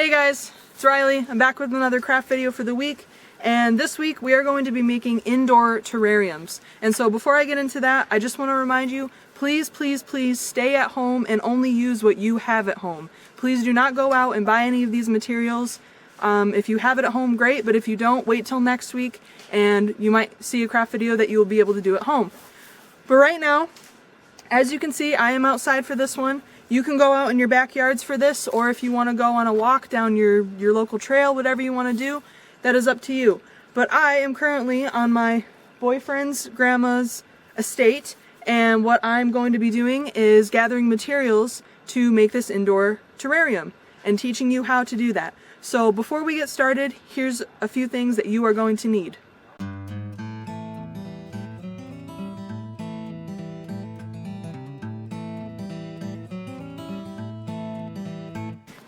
Hey guys, it's Rylee. I'm back with another craft video for the week, and this week we are going to be making indoor terrariums. And so before I get into that, I just want to remind you, please stay at home and only use what you have at home. Please do not go out and buy any of these materials. If you have it at home, great, but if you don't, wait till next week and you might see a craft video that you will be able to do at home. But right now, as you can see, I am outside for this one. You can go out in your backyards for this, or if you want to go on a walk down your local trail, whatever you want to do, that is up to you. But I am currently on my boyfriend's grandma's estate, and what I'm going to be doing is gathering materials to make this indoor terrarium and teaching you how to do that. So before we get started, here's a few things that you are going to need.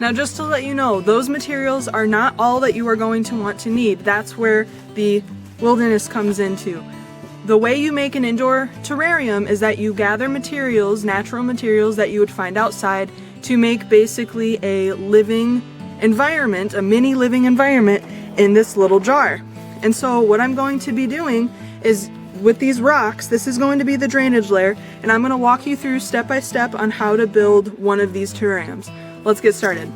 Now just to let you know, those materials are not all that you are going to want to need. That's where the wilderness comes into. The way you make an indoor terrarium is that you gather materials, natural materials that you would find outside, to make basically a living environment, a mini living environment in this little jar. And so what I'm going to be doing is, with these rocks, this is going to be the drainage layer, and I'm going to walk you through step by step on how to build one of these terrariums. Let's get started.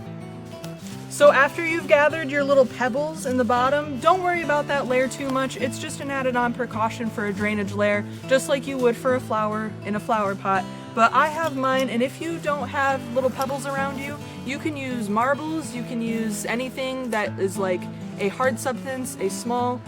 So after you've gathered your little pebbles in the bottom, don't worry about that layer too much. It's just an added on precaution for a drainage layer, just like you would for a flower in a flower pot. But I have mine, and if you don't have little pebbles around you, you can use marbles, you can use anything that is like a hard substance, a small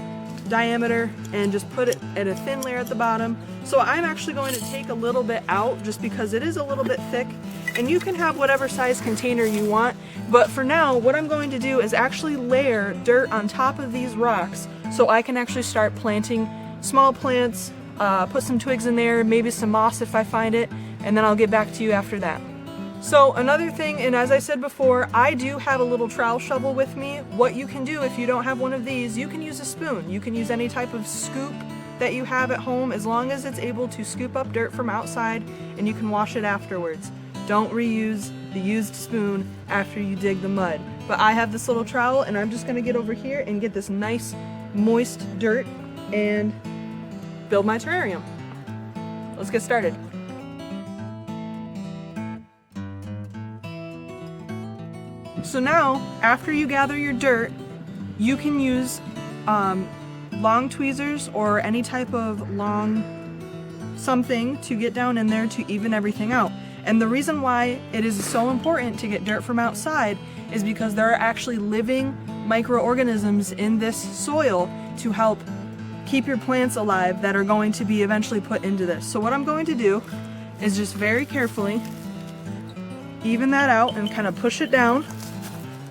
diameter, and just put it at a thin layer at the bottom. So I'm actually going to take a little bit out just because it is a little bit thick, and you can have whatever size container you want. But for now, what I'm going to do is actually layer dirt on top of these rocks so I can actually start planting small plants, put some twigs in there, maybe some moss if I find it, and then I'll get back to you after that. So another thing, and as I said before, I do have a little trowel shovel with me. What you can do if you don't have one of these, you can use a spoon. You can use any type of scoop that you have at home, as long as it's able to scoop up dirt from outside, and you can wash it afterwards. Don't reuse the used spoon after you dig the mud. But I have this little trowel, and I'm just gonna get over here and get this nice moist dirt and build my terrarium. Let's get started. So now, after you gather your dirt, you can use long tweezers or any type of long something to get down in there to even everything out. And the reason why it is so important to get dirt from outside is because there are actually living microorganisms in this soil to help keep your plants alive that are going to be eventually put into this. So what I'm going to do is just very carefully even that out and kind of push it down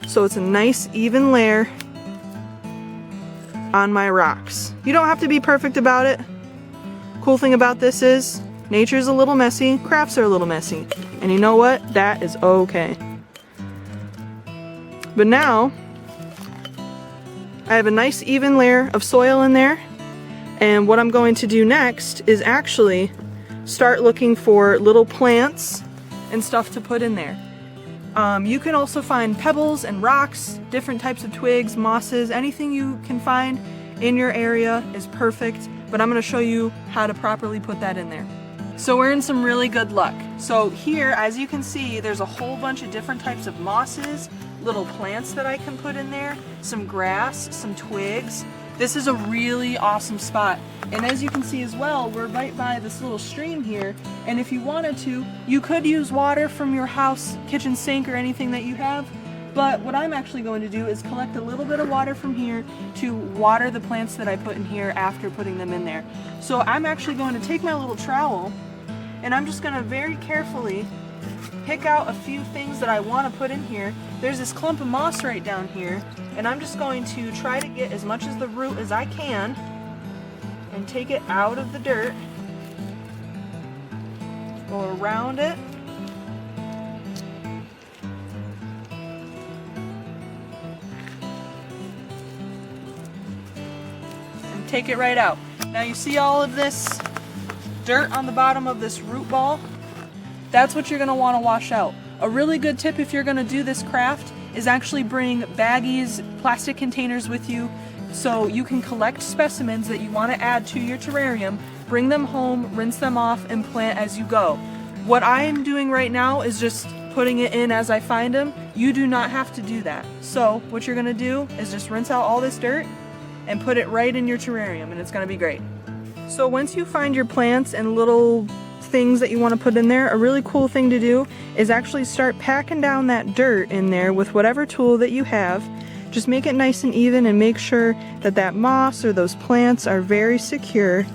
so it's a nice even layer on my rocks. You don't have to be perfect about it. Cool thing about this is nature's a little messy, crafts are a little messy, and you know what? That is okay. But now I have a nice even layer of soil in there, and what I'm going to do next is actually start looking for little plants and stuff to put in there. You can also find pebbles and rocks, different types of twigs, mosses, anything you can find in your area is perfect, but I'm going to show you how to properly put that in there. So we're in some really good luck. So here, as you can see, there's a whole bunch of different types of mosses, little plants that I can put in there, some grass, some twigs. This is a really awesome spot. And as you can see as well, we're right by this little stream here, and if you wanted to, you could use water from your house, kitchen sink, or anything that you have. But what I'm actually going to do is collect a little bit of water from here to water the plants that I put in here after putting them in there. So I'm actually going to take my little trowel, and I'm just going to very carefully pick out a few things that I want to put in here. There's this clump of moss right down here, and I'm just going to try to get as much of the root as I can and take it out of the dirt, go around it, and take it right out. Now you see all of this dirt on the bottom of this root ball? That's what you're going to want to wash out. A really good tip if you're going to do this craft is actually bring baggies, plastic containers with you so you can collect specimens that you want to add to your terrarium, bring them home, rinse them off, and plant as you go. What I am doing right now is just putting it in as I find them. You do not have to do that. So what you're gonna do is just rinse out all this dirt and put it right in your terrarium, and it's gonna be great. So once you find your plants and little things that you want to put in there, a really cool thing to do is actually start packing down that dirt in there with whatever tool that you have. Just make it nice and even and make sure that that moss or those plants are very secure,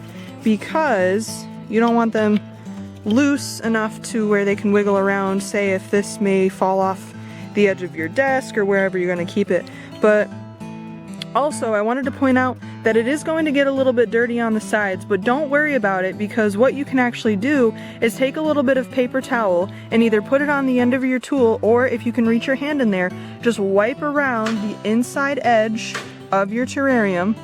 because you don't want them loose enough to where they can wiggle around. Say if this may fall off the edge of your desk or wherever you're going to keep it. But also I wanted to point out that it is going to get a little bit dirty on the sides, but don't worry about it, because what you can actually do is take a little bit of paper towel and either put it on the end of your tool, or if you can reach your hand in there, just wipe around the inside edge of your terrarium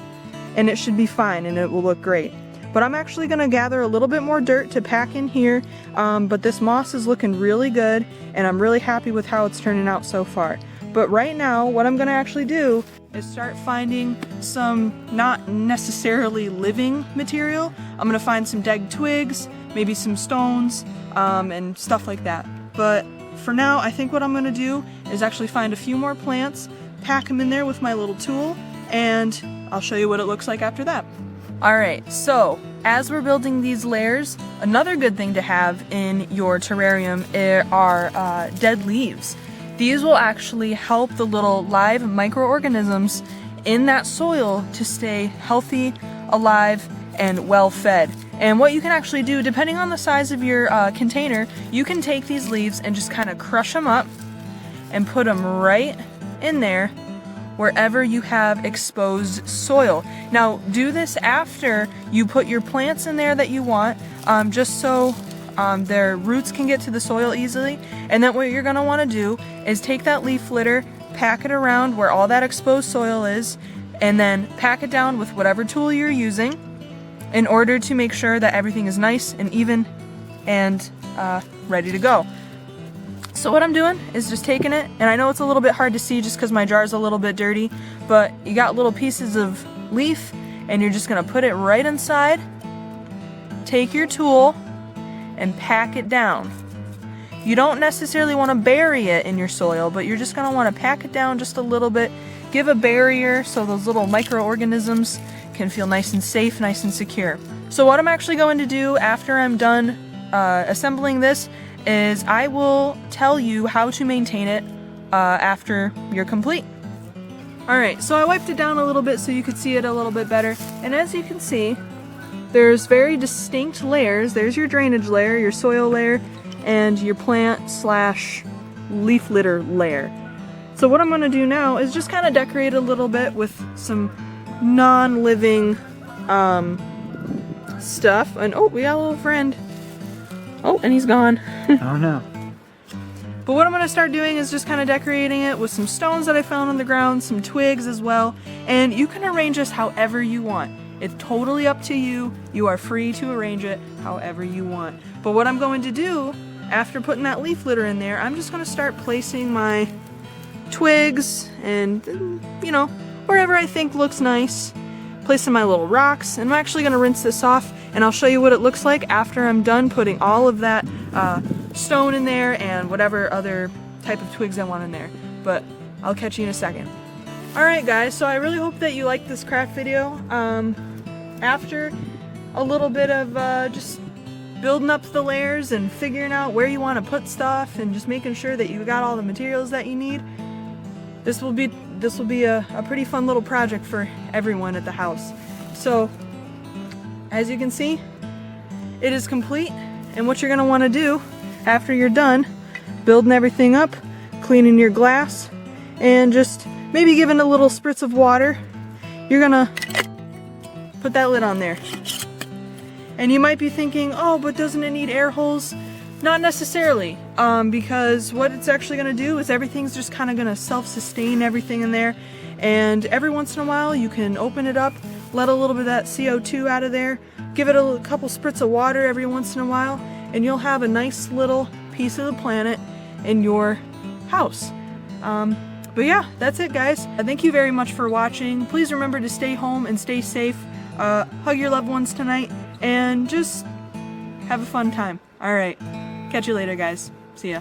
and it should be fine and it will look great. But I'm actually going to gather a little bit more dirt to pack in here, but this moss is looking really good and I'm really happy with how it's turning out so far. But right now what I'm going to actually do is start finding some not necessarily living material. I'm going to find some dead twigs, maybe some stones, and stuff like that. But for now I think what I'm going to do is actually find a few more plants, pack them in there with my little tool, and I'll show you what it looks like after that. Alright, so as we're building these layers, another good thing to have in your terrarium are dead leaves. These will actually help the little live microorganisms in that soil to stay healthy, alive, and well fed. And what you can actually do, depending on the size of your container, you can take these leaves and just kind of crush them up and put them right in there wherever you have exposed soil. Now do this after you put your plants in there that you want, just so their roots can get to the soil easily. And then what you're going to want to do is take that leaf litter, pack it around where all that exposed soil is, and then pack it down with whatever tool you're using in order to make sure that everything is nice and even and ready to go. So what I'm doing is just taking it, and I know it's a little bit hard to see just because my jar's a little bit dirty, but you got little pieces of leaf and you're just going to put it right inside, take your tool, and pack it down. You don't necessarily want to bury it in your soil, but you're just going to want to pack it down just a little bit, give a barrier so those little microorganisms can feel nice and safe, nice and secure. So what I'm actually going to do after I'm done assembling this is I will tell you how to maintain it after you're complete. Alright, so I wiped it down a little bit so you could see it a little bit better, and as you can see, there's very distinct layers. There's your drainage layer, your soil layer, and your plant slash leaf litter layer. So what I'm going to do now is just kind of decorate a little bit with some non-living stuff. And oh, we got a little friend. Oh, and he's gone. Oh no. But what I'm going to start doing is just kind of decorating it with some stones that I found on the ground, some twigs as well, and you can arrange this however you want. It's totally up to you. You are free to arrange it however you want. But what I'm going to do, after putting that leaf litter in there, I'm just going to start placing my twigs and, you know, wherever I think looks nice. Placing my little rocks, and I'm actually going to rinse this off, and I'll show you what it looks like after I'm done putting all of that stone in there and whatever other type of twigs I want in there. But I'll catch you in a second. Alright guys, so I really hope that you liked this craft video. After a little bit of just building up the layers and figuring out where you want to put stuff and just making sure that you got all the materials that you need, this will be a pretty fun little project for everyone at the house. So as you can see, it is complete, and what you're going to want to do after you're done building everything up, cleaning your glass, and just maybe giving a little spritz of water, you're going to put that lid on there. And you might be thinking, oh, but doesn't it need air holes? Not necessarily, because what it's actually going to do is everything's just kind of going to self-sustain everything in there, and every once in a while you can open it up, let a little bit of that CO2 out of there, give it a couple spritz of water every once in a while, and you'll have a nice little piece of the planet in your house. But But yeah, that's it guys. Thank you very much for watching. Please remember to stay home and stay safe. Hug your loved ones tonight and just have a fun time. Alright, catch you later guys. See ya.